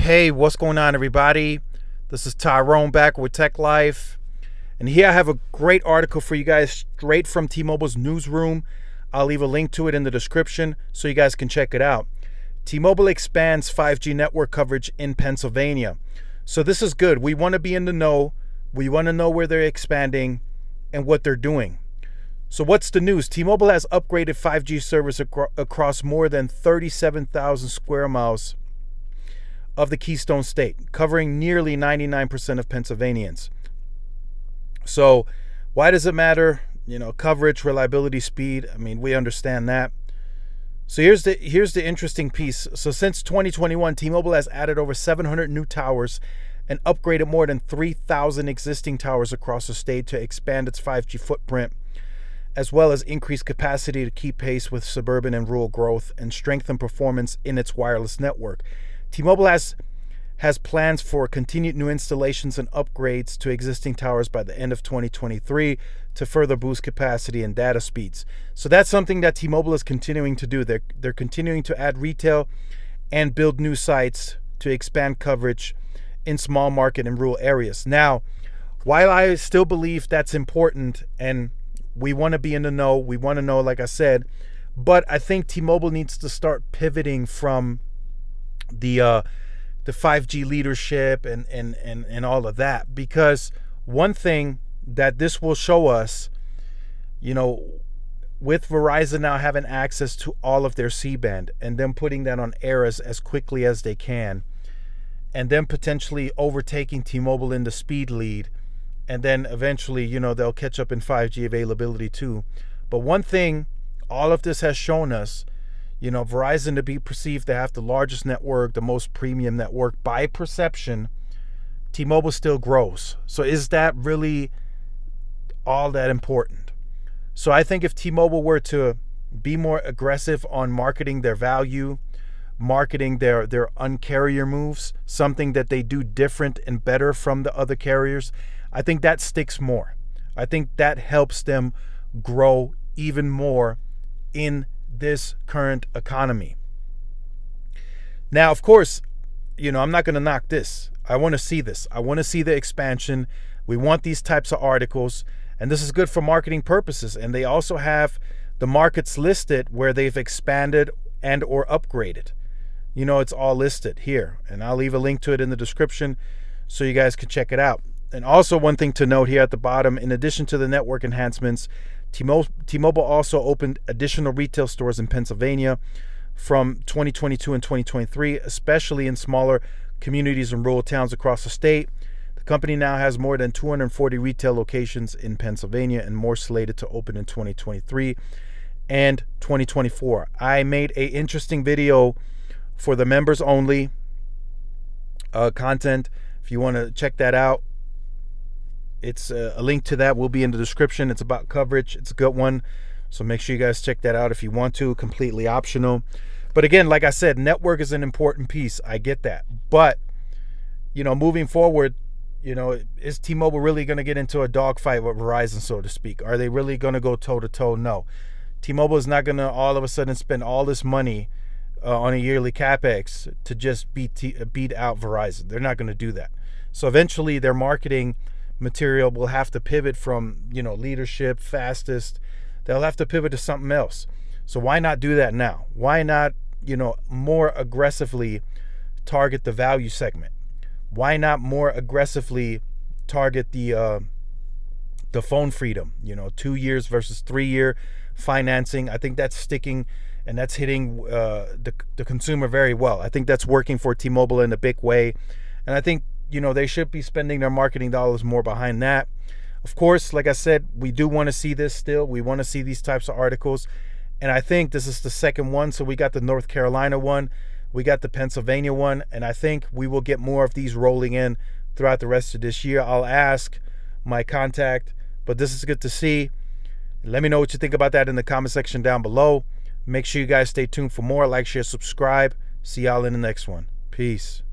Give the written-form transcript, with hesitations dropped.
Hey, what's going on, everybody? This is Tyrone back with Tech Life. And here I have a great article for you guys straight from T-Mobile's newsroom. I'll leave a link to it in the description so you guys can check it out. T-Mobile expands 5G network coverage in Pennsylvania. So this is good. We want to be in the know. We want to know where they're expanding and what they're doing. So what's the news? T-Mobile has upgraded 5G service across more than 37,000 square miles of the Keystone State, covering nearly 99% of Pennsylvanians. So why does it matter? Coverage, reliability, speed. I mean, we understand that. So here's the interesting piece. So since 2021, T-Mobile has added over 700 new towers and upgraded more than 3,000 existing towers across the state to expand its 5G footprint, as well as increase capacity to keep pace with suburban and rural growth and strengthen performance in its wireless network. T-Mobile has plans for continued new installations and upgrades to existing towers by the end of 2023 to further boost capacity and data speeds. So that's something that T-Mobile is continuing to do. They're continuing to add retail and build new sites to expand coverage in small market and rural areas. Now, while I still believe that's important and we want to be in the know, we want to know, like I said, but I think T-Mobile needs to start pivoting from the 5G leadership and all of that, because one thing that this will show us, with Verizon now having access to all of their C-band and them putting that on air as quickly as they can, and then potentially overtaking T-Mobile in the speed lead, and then eventually, they'll catch up in 5G availability too. But one thing all of this has shown us, Verizon to be perceived to have the largest network, the most premium network by perception, T-Mobile still grows. So is that really all that important? So I think if T-Mobile were to be more aggressive on marketing their value, marketing their Un-carrier moves, something that they do different and better from the other carriers, I think that sticks more. I think that helps them grow even more in this current economy. Now, of course, I'm not going to knock this. I want to see this. I want to see the expansion. We want these types of articles, and this is good for marketing purposes. And they also have the markets listed where they've expanded and or upgraded. It's all listed here, and I'll leave a link to it in the description so you guys can check it out. And also, one thing to note here at the bottom, in addition to the network enhancements, T-Mobile also opened additional retail stores in Pennsylvania from 2022 and 2023, especially in smaller communities and rural towns across the state. The company now has more than 240 retail locations in Pennsylvania and more slated to open in 2023 and 2024. I made an interesting video for the members only content. If you want to check that out, it's a link to that will be in the description. It's about coverage. It's a good one. So make sure you guys check that out if you want to. Completely optional. But again, like I said, network is an important piece. I get that. But, moving forward, is T-Mobile really going to get into a dogfight with Verizon, so to speak? Are they really going to go toe-to-toe? No. T-Mobile is not going to all of a sudden spend all this money on a yearly CapEx to just beat out Verizon. They're not going to do that. So eventually their marketing material will have to pivot from leadership, fastest. They'll have to pivot to something else. So why not do that now? Why not more aggressively target the value segment? Why not more aggressively target the phone freedom? 2 years versus 3 year financing. I think that's sticking and that's hitting the consumer very well. I think that's working for T-Mobile in a big way, and I think they should be spending their marketing dollars more behind that. Of course, like I said, we do want to see this still. We want to see these types of articles. And I think this is the second one. So we got the North Carolina one. We got the Pennsylvania one. And I think we will get more of these rolling in throughout the rest of this year. I'll ask my contact. But this is good to see. Let me know what you think about that in the comment section down below. Make sure you guys stay tuned for more. Like, share, subscribe. See y'all in the next one. Peace.